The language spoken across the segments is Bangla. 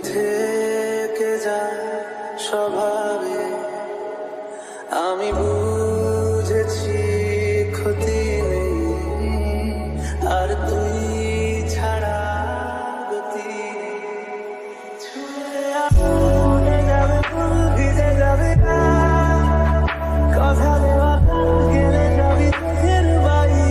থেকে যা স্বভাবে আমি বুঝেছি ক্ষতি নেই আর তুই ছাড়া গতি ছুঁয়ে উড়ে যাবে ফুল ভিজে যাবে কথা দেওয়া গেলে যাবি চোখের বাড়ি।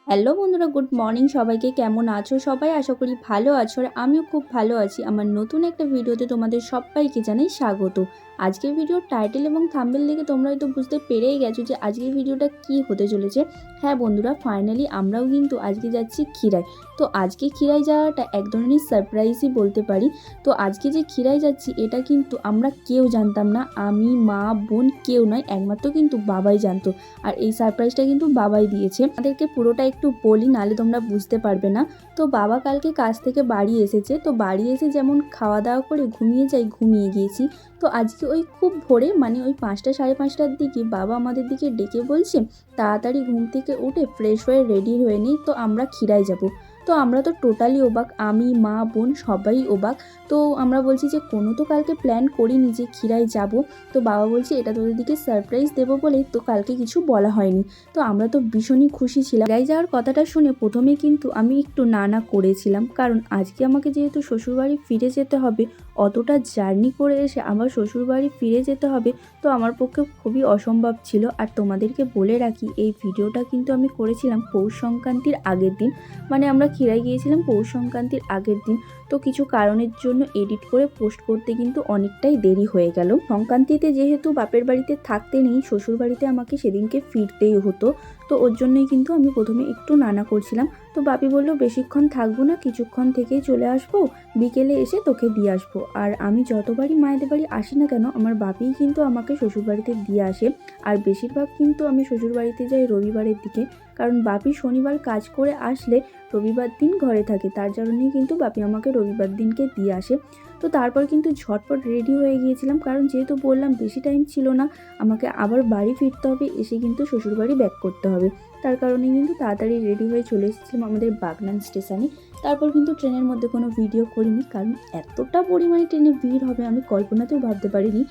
হ্যালো বন্ধুরা, গুড মর্নিং সবাইকে। কেমন আছো সবাই? আশা করি ভালো আছো আর আমিও খুব ভালো আছি। আমার নতুন একটা ভিডিওতে তোমাদের সবাইকে জানাই স্বাগত। আজকের ভিডিওর টাইটেল এবং থাম্বনেল দেখে তোমরা হয়তো বুঝতে পেরেই গেছো যে আজকের ভিডিওটা কি হতে চলেছে। হ্যাঁ বন্ধুরা, ফাইনালি আমরাও কিন্তু আজকে যাচ্ছি ক্ষীরাই। তো আজকে ক্ষীরাই যাওয়াটা এক ধরনের সারপ্রাইজই বলতে পারি। তো আজকে যে ক্ষীরাই যাচ্ছি এটা কিন্তু আমরা কেউ জানতাম না, আমি, মা, বোন কেউ নয়, একমাত্র কিন্তু বাবাই জানতো। আর এই সারপ্রাইজটা কিন্তু বাবাই দিয়েছে। আমাদেরকে পুরোটা একটু বলি, নাহলে তোমরা বুঝতে পারবে না। তো বাবা কালকে কাজ থেকে বাড়ি এসেছে, তো বাড়ি এসে যেমন খাওয়া দাওয়া করে ঘুমিয়ে যাই, ঘুমিয়ে গিয়েছি। তো আজকে ওই খুব ভোরে, মানে ওই 5টা সাড়ে 5টার দিকে বাবা আমাদের দিকে ডেকে বলছে তাড়াতাড়ি ঘুম থেকে উঠে ফ্রেশ হয়ে রেডি হয়ে নিই, তো আমরা ক্ষীরাই যাব। তো আমরা তো টোটালি অবাক, আমি, মা, বোন সবাই অবাক। তো আমরা বলছি যে কোনো তো কালকে প্ল্যান করিনি যে ক্ষীরাই যাব। তো বাবা বলছে এটা তোদের দিকে সারপ্রাইজ দেবো বলে তো কালকে কিছু বলা হয়নি। তো আমরা তো ভীষণই খুশি ছিলাম। ক্ষীরাই যাওয়ার কথাটা শুনে প্রথমে কিন্তু আমি একটু না না করেছিলাম, কারণ আজকে আমাকে যেহেতু শ্বশুরবাড়ি ফিরে যেতে হবে, অতটা জার্নি করে এসে আবার শ্বশুরবাড়ি ফিরে যেতে হবে, তো আমার পক্ষে খুবই অসম্ভব ছিল। আর তোমাদেরকে বলে রাখি, এই ভিডিওটা কিন্তু আমি করেছিলাম পৌষ সংক্রান্তির আগের দিন, মানে আমরা ক্ষীরাই গিয়েছিলাম পৌষ সংক্রান্তির আগের দিন। তো কিছু কারণের জন্য এডিট করে পোস্ট করতে কিন্তু অনেকটাই দেরি হয়ে গেল। সংক্রান্তিতে যেহেতু বাপের বাড়িতে থাকতে নেই, শ্বশুর বাড়িতে আমাকে সেদিনকে ফিরতেই হতো। তো ওর জন্যই কিন্তু আমি প্রথমে একটু নানা করছিলাম। তো বাপি বললো বেশিক্ষণ থাকবো না, কিছুক্ষণ থেকেই চলে আসবো, বিকেলে এসে তোকে দিয়ে আসবো। আর আমি যতবারই মায়েদের বাড়ি আসি না কেন, আমার বাপিই কিন্তু আমাকে শ্বশুরবাড়িতে দিয়ে আসে। আর বেশিরভাগ কিন্তু আমি শ্বশুরবাড়িতে যাই রবিবারের দিকে, কারণ বাপি শনিবার কাজ করে আসলে রবিবার দিন ঘরে থাকে, তার জন্যই কিন্তু বাপি আমাকে রবিবার দিনকে দিয়ে আসে। তো তারপর কিন্তু ঝটপট রেডি হয়ে গিয়েছিলাম, কারণ যেহেতু বললাম বেশি টাইম ছিল না, আমাকে আবার বাড়ি ফিরতে হবে, এসে কিন্তু শ্বশুরবাড়ি ব্যাক করতে হবে। তার কারণে কিন্তু তাড়াতাড়ি রেডি হয়ে চলে এসেছিলাম আমাদের বাগনান স্টেশনে। তারপর কিন্তু ট্রেনের মধ্যে কোনো ভিডিও করিনি, কারণ এতটা পরিমাণে ট্রেনে ভিড় হবে আমি কল্পনাতেও ভাবতে পারিনি।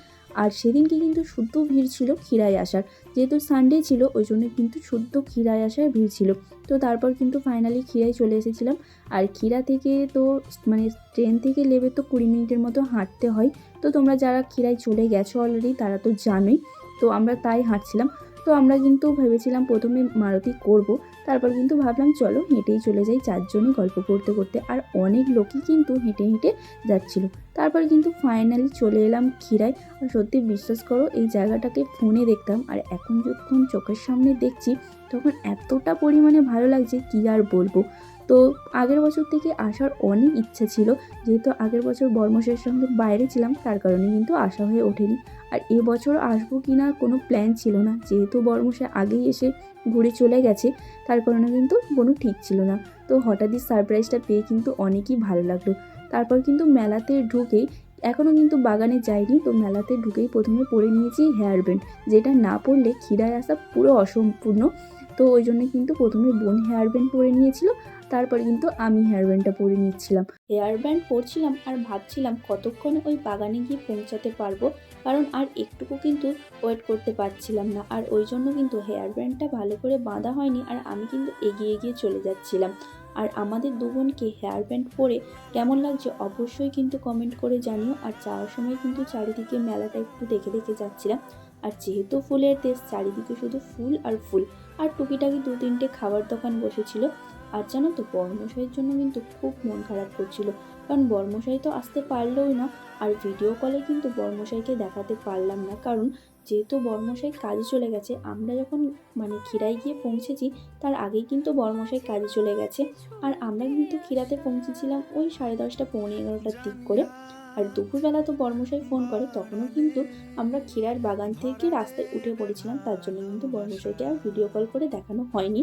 আর সেদিনকে কিন্তু শুদ্ধ ভিড় ছিল ক্ষীরাই আসার, যেহেতু সানডে ছিল ওই জন্য কিন্তু শুদ্ধ ক্ষীরাই আসার ভিড় ছিল। তো তারপর কিন্তু ফাইনালি ক্ষীরাই চলে এসেছিলাম। আর ক্ষীরা থেকে তো মানে ট্রেন থেকে নেমে তো 20 মিনিটের মতো হাঁটতে হয়। তো তোমরা যারা ক্ষীরাই চলে গেছো অলরেডি তারা তো জানোই। তো আমরা তাই হাঁটছিলাম। তো আমরা কিন্তু ভেবেছিলাম প্রথমে মারুতি করব, তারপর কিন্তু ভাবলাম চলো হেঁটেই চলে যাই, চারজনই গল্প করতে করতে। আর অনেক লোকই কিন্তু হেঁটে হেঁটে যাচ্ছিল। তারপর কিন্তু ফাইনালি চলে এলাম ক্ষীরাই। আর সত্যি বিশ্বাস করো, এই জায়গাটাকে ফোনে দেখতাম আর এখন যখন চোখের সামনে দেখছি তখন এতটা পরিমাণে ভালো লাগছে কি আর বলবো। তো আগের বছর থেকে আসার অনেক ইচ্ছা ছিল, যেহেতু আগের বছর বর্মশের সঙ্গে বাইরে ছিলাম তার কারণে কিন্তু আসা হয়ে ওঠেনি। আর এবছর আসবো কি না কোনো প্ল্যান ছিল না, যেহেতু বর্মশে আগেই এসে ঘুরে চলে গেছে, তার কারণে কিন্তু কোনো ঠিক ছিল না। তো হঠাৎই সারপ্রাইজটা পেয়ে কিন্তু অনেকই ভালো লাগলো। তারপর কিন্তু মেলাতে ঢুকেই, এখনও কিন্তু বাগানে যাইনি, তো মেলাতে ঢুকেই প্রথমে পরে নিয়েছি হেয়ার ব্যান্ড, যেটা না পরলে ক্ষীরায় আসা পুরো অসম্পূর্ণ। তো ওই জন্য কিন্তু প্রথমে বোন হেয়ার ব্যান্ড পরে নিয়েছিল, তারপরে কিন্তু আমি হেয়ার ব্যান্ডটা পরে নিচ্ছিলাম। হেয়ার ব্যান্ড পরছিলাম আর ভাবছিলাম কতক্ষণে ওই বাগানে গিয়ে পৌঁছাতে পারবো, কারণ আর একটুকু কিন্তু ওয়েট করতে পারছিলাম না। আর ওই জন্য কিন্তু হেয়ার ব্যান্ডটা ভালো করে বাঁধা হয়নি, আর আমি কিন্তু এগিয়ে এগিয়ে চলে যাচ্ছিলাম। আর আমাদের দুবোনকে হেয়ার ব্যান্ড পরে কেমন লাগছে অবশ্যই কিন্তু কমেন্ট করে জানিও। আর যাওয়ার সময় কিন্তু চারিদিকে মেলাটা একটু দেখে দেখে যাচ্ছিলাম। আর যেহেতু ফুলের দেশ, চারিদিকে শুধু ফুল আর ফুল। আর টুকিটাকি 2-3টে খাবার দোকান বসেছিল। আর জানো তো, বর্মশাইয়ের জন্য কিন্তু খুব মন খারাপ করছিল, কারণ বর্মশাই তো আসতে পারলোই না। আর ভিডিও কলে কিন্তু বর্মশাইকে দেখাতে পারলাম না, কারণ যেহেতু বর্মশাই কাজে চলে গেছে। আমরা যখন মানে ক্ষীরায় গিয়ে পৌঁছেছি তার আগেই কিন্তু বর্মশাই কাজে চলে গেছে। আর আমরা কিন্তু ক্ষীরাতে পৌঁছেছিলাম ওই 10:30 পৌনে 11টার দিক করে। আর দুপুরবেলা তো বর্মশাই ফোন করে, তখনও কিন্তু আমরা ক্ষীরার বাগান থেকে রাস্তায় উঠে পড়েছিলাম, তার জন্য কিন্তু বর্মশাইকে আর ভিডিও কল করে দেখানো হয়নি।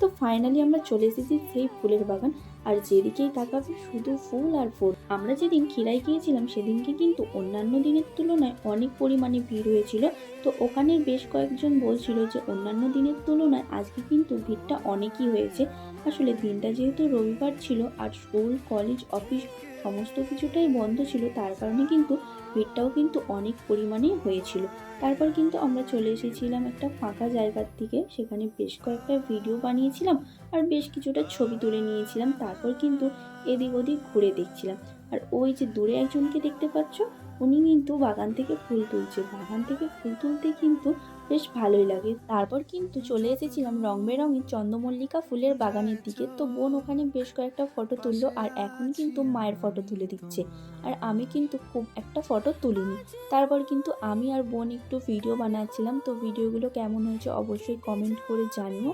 তো ফাইনালি আমরা চলে এসেছি সেই ফুলের বাগান। আর যেদিকেই তাকাবে শুধু ফুল আর ফুল। আমরা যেদিন খিরাই গিয়েছিলাম সেদিনকে কিন্তু অন্যান্য দিনের তুলনায় অনেক পরিমাণে ভিড় হয়েছিল। তো ওখানের বেশ কয়েকজন বলছিল যে অন্যান্য দিনের তুলনায় আজকে কিন্তু ভিড়টা অনেকই হয়েছে। আসলে দিনটা যেহেতু রবিবার ছিল আর স্কুল কলেজ অফিস সমস্ত কিছুটাই বন্ধ ছিল, তার কারণে কিন্তু ভিড়টাও কিন্তু অনেক পরিমাণে হয়েছিল। তারপর কিন্তু আমরা চলে এসেছিলাম একটা ফাঁকা জায়গার দিকে, সেখানে বেশ কয়েকটা ভিডিও বানিয়েছিলাম আর বেশ কিছুটা ছবি তুলে নিয়েছিলাম। তারপর কিন্তু এদিক ওদিক ঘুরে দেখছিলাম। আর ওই যে দূরে একজনকে দেখতে পাচ্ছ, উনি কিন্তু বাগান থেকে ফুল তুলছে। বাগান থেকে ফুল তুলতে কিন্তু বেশ ভালোই লাগে। তারপর কিন্তু চলে এসেছিলাম রং বেরঙের চন্দ্রমল্লিকা ফুলের বাগানের দিকে। তো বোন ওখানে বেশ কয়েকটা ফটো তুললো আর এখন কিন্তু মায়ের ফটো তুলে দিচ্ছে। আর আমি কিন্তু খুব একটা ফটো তুলিনি। তারপর কিন্তু আমি আর বোন একটু ভিডিও বানাচ্ছিলাম। তো ভিডিওগুলো কেমন হয়েছে অবশ্যই কমেন্ট করে জানিও।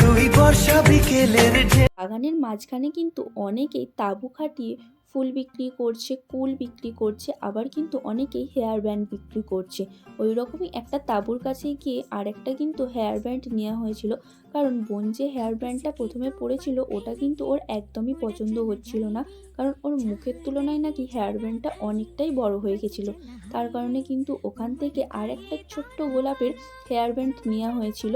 তুই বর্ষা বিকেলের বাগানের মাঝখানে কিন্তু অনেকেই তাঁবু খাটিয়ে ফুল বিক্রি করছে, কুল বিক্রি করছে, আবার কিন্তু অনেকেই হেয়ার ব্যান্ড বিক্রি করছে। ওই রকমই একটা তাঁবুর কাছে গিয়ে আর একটা কিন্তু হেয়ার ব্যান্ড নেওয়া হয়েছিল, কারণ বোন যে হেয়ার ব্যান্ডটা প্রথমে পরেছিল ওটা কিন্তু ওর একদমই পছন্দ হচ্ছিল না, কারণ ওর মুখের তুলনায় নাকি হেয়ার ব্যান্ডটা অনেকটাই বড় হয়ে গেছিলো। তার কারণে কিন্তু ওখান থেকে আর একটা ছোট্ট গোলাপের হেয়ার ব্যান্ড নেওয়া হয়েছিল।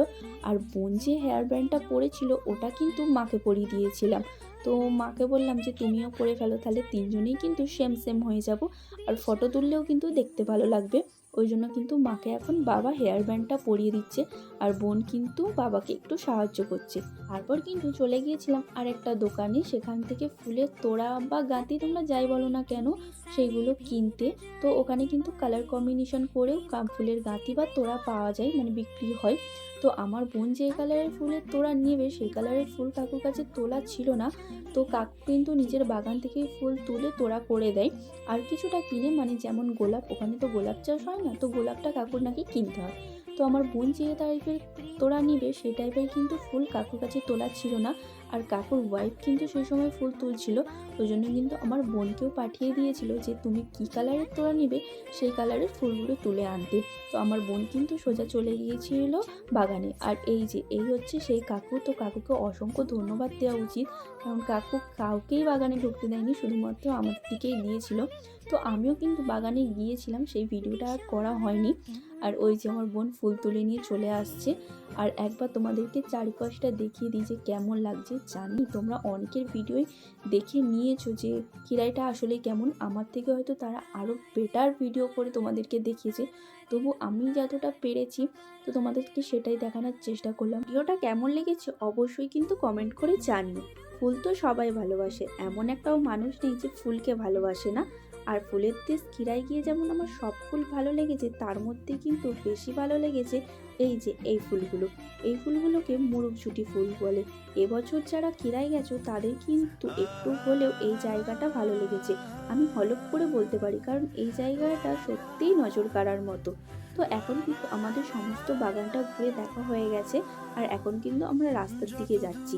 আর বোন যে হেয়ার ব্যান্ডটা পরেছিল ওটা কিন্তু মাকে পরিয়ে দিয়েছিলাম। তো মাকে বললাম যে তুমিও পরে ফেলো, তাহলে তিনজনেই কিন্তু সেম সেম হয়ে যাব আর ফটো তুললেও কিন্তু দেখতে ভালো লাগবে। ওই জন্য কিন্তু মাকে এখন বাবা হেয়ার ব্যান্ডটা পরিয়ে দিচ্ছে আর বোন কিন্তু বাবাকে একটু সাহায্য করছে। তারপর কিন্তু চলে গিয়েছিলাম আর একটা দোকানে, সেখান থেকে ফুলের তোড়া বা গাঁতি তোমরা যাই বলো না কেন সেইগুলো কিনতে। তো ওখানে কিন্তু কালার কম্বিনেশন করেও ফুলের গাঁতি বা তোড়া পাওয়া যায়, মানে বিক্রি হয়। তো আমার বোন যে কালারের ফুলের তোড়া নেবে সেই কালারের ফুল কাকুর কাছে তোলা ছিল না। তো কাকু কিন্তু নিজের বাগান থেকে ফুল তুলে তোড়া করে দেয় আর কিছুটা কিনে, মানে যেমন গোলাপ, ওখানে তো গোলাপ চাষ হয় না, তো গোলাপটা কাকুর নাকি কিনতে হয়। তো আমার বোন যে টাইপের তোড়া নিবে সেই টাইপের কিন্তু ফুল কাকুর কাছে তোলা ছিল না। আর কাকুর ওয়াইফ কিন্তু সেই সময় ফুল তুলছিল, ওই জন্য কিন্তু আমার বোনকেও পাঠিয়ে দিয়েছিল যে তুমি কী কালারের তোড়া নিবে সেই কালারের ফুলগুলো তুলে আনতে। তো আমার বোন কিন্তু সোজা চলে গিয়েছিল বাগানে। আর এই হচ্ছে সেই কাকু। তো কাকুকে অসংখ্য ধন্যবাদ দেওয়া উচিত, কারণ কাকু কাউকেই বাগানে ঢুকতে দেয়নি, শুধুমাত্র আমার দিকেই দিয়েছিল। তো আমিও কিন্তু বাগানে গিয়েছিলাম, সেই ভিডিওটা আর করা হয়নি। আর ওই যে আমার বোন ফুল তুলে নিয়ে চলে আসছে। আর একবার তোমাদেরকে চারিপাশটা দেখিয়ে দিই যে কেমন লাগছে। জানি তোমরা অনেকের ভিডিওই দেখে নিয়েছো যে খিরাইটা আসলে কেমন, আমার থেকে হয়তো তারা আরও বেটার ভিডিও করে তোমাদেরকে দেখিয়েছে, তবু আমি যতটা পেরেছি তো তোমাদেরকে সেটাই দেখানোর চেষ্টা করলাম। ভিডিওটা কেমন লেগেছে অবশ্যই কিন্তু কমেন্ট করে জানিও। ফুল তো সবাই ভালোবাসে, এমন একটাও মানুষ নেই যে ফুলকে ভালোবাসে না। আর ফুলের দেশ খিরাই গিয়ে যেমন আমার সব ফুল ভালো লেগেছে, তার মধ্যে কিন্তু বেশি ভালো লেগেছে এই ফুলগুলো। এই ফুলগুলোকে মুরুগঝুটি ফুল বলে। এবছর যারা খিরাই গেছো তাদের কিন্তু একটু হলেও এই জায়গাটা ভালো লেগেছে, আমি হলফ করে বলতে পারি, কারণ এই জায়গাটা সত্যিই নজর কাড়ার মতো। তো এখন কিন্তু আমাদের সমস্ত বাগানটা ঘুরে দেখা হয়ে গেছে আর এখন কিন্তু আমরা রাস্তার দিকে যাচ্ছি।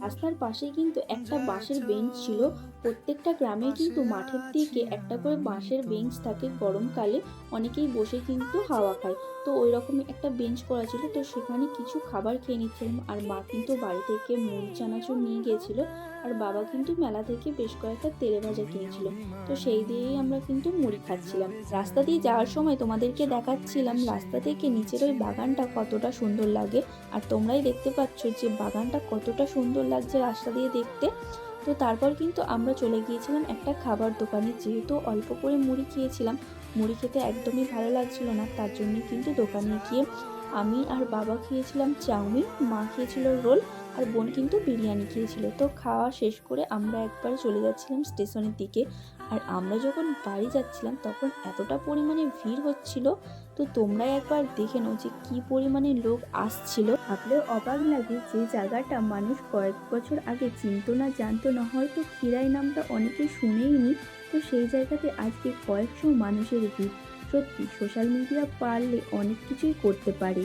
রাস্তার পাশেই কিন্তু একটা বাঁশের বেঞ্চ ছিল। প্রত্যেকটা গ্রামে কিন্তু মাঠের দিকে একটা করে বাঁশের বেঞ্চ থাকে, গরমকালে অনেকেই বসে কিন্তু হাওয়া খায়। তো ওই রকমই একটা বেঞ্চ করা ছিল, তো সেখানে কিছু খাবার খেয়ে নিচ্ছিলাম। আর মা কিন্তু বাড়ি থেকে মুড়ি চানাচুর নিয়ে গিয়েছিল আর বাবা কিন্তু মেলা থেকে বেশ কয়েকটা তেলে ভাজা কিনেছিল। তো সেই দিয়েই আমরা কিন্তু মুড়ি খাচ্ছিলাম। রাস্তা দিয়ে যাওয়ার সময় তোমাদেরকে দেখাচ্ছিলাম রাস্তা থেকে নিচের ওই বাগানটা কতটা সুন্দর লাগে। আর তোমরাই দেখতে পাচ্ছ যে বাগানটা কতটা সুন্দর লাগছে রাস্তা দিয়ে দেখতে। তো তারপর কিন্তু আমরা চলে গিয়েছিলাম একটা খাবার দোকানে, যেহেতু অল্প করে মুড়ি খেয়েছিলাম, মুড়ি খেতে একদমই ভালো লাগছিল না, তার জন্য কিন্তু দোকানে গিয়ে আমি আর বাবা খেয়েছিলাম চাউমিন, মা খেয়েছিল রোল আর বোন কিন্তু বিরিয়ানি খেয়েছিল। তো খাওয়া শেষ করে আমরা একবারে চলে যাচ্ছিলাম স্টেশনের দিকে। আর আমরা যখন বাড়ি যাচ্ছিলাম তখন এতটা পরিমাণে ভিড় হচ্ছিল, তো তোমরাই একবার দেখে নাও যে কী পরিমাণে লোক আসছিল। ভাবলেও অবাক লাগে যে জায়গাটা মানুষ কয়েক বছর আগে চিনতো না, জানতো না, হয়তো খিরাই নামটা অনেকে শুনেইনি, তো সেই জায়গাতে আজকে কয়েকশো মানুষের ভিড়। সত্যি সোশ্যাল মিডিয়া পারলে অনেক কিছুই করতে পারে।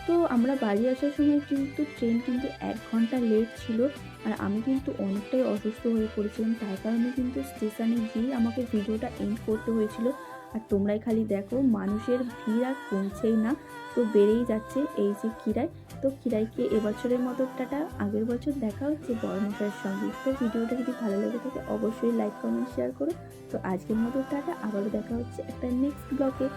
তো আমরা বাড়ি আসার সময় কিন্তু ট্রেন কিন্তু ১ ঘন্টা লেট ছিল। আর আমি কিন্তু অনেকটাই অসুস্থ হয়ে পড়েছিলাম। তার কারণে কিন্তু স্টেশনে গিয়েই আমাকে ভিডিওটা এন্ড করতে হয়েছিল। আর তোমরাই খালি দেখো মানুষের ভিড় আর কমছেই না। তো বেড়েই যাচ্ছে এই যে খিরাই। তো খিরাইকে এবছরের মতো টাটা, আগের বছর দেখা হচ্ছে বড়মশাইয়ের সঙ্গে। তো ভিডিওটা যদি ভালো লেগে থাকে অবশ্যই লাইক, কমেন্ট, শেয়ার করো। তো আজকের মতো টাটা, আবারও দেখা হচ্ছে একটা নেক্সট ব্লগে।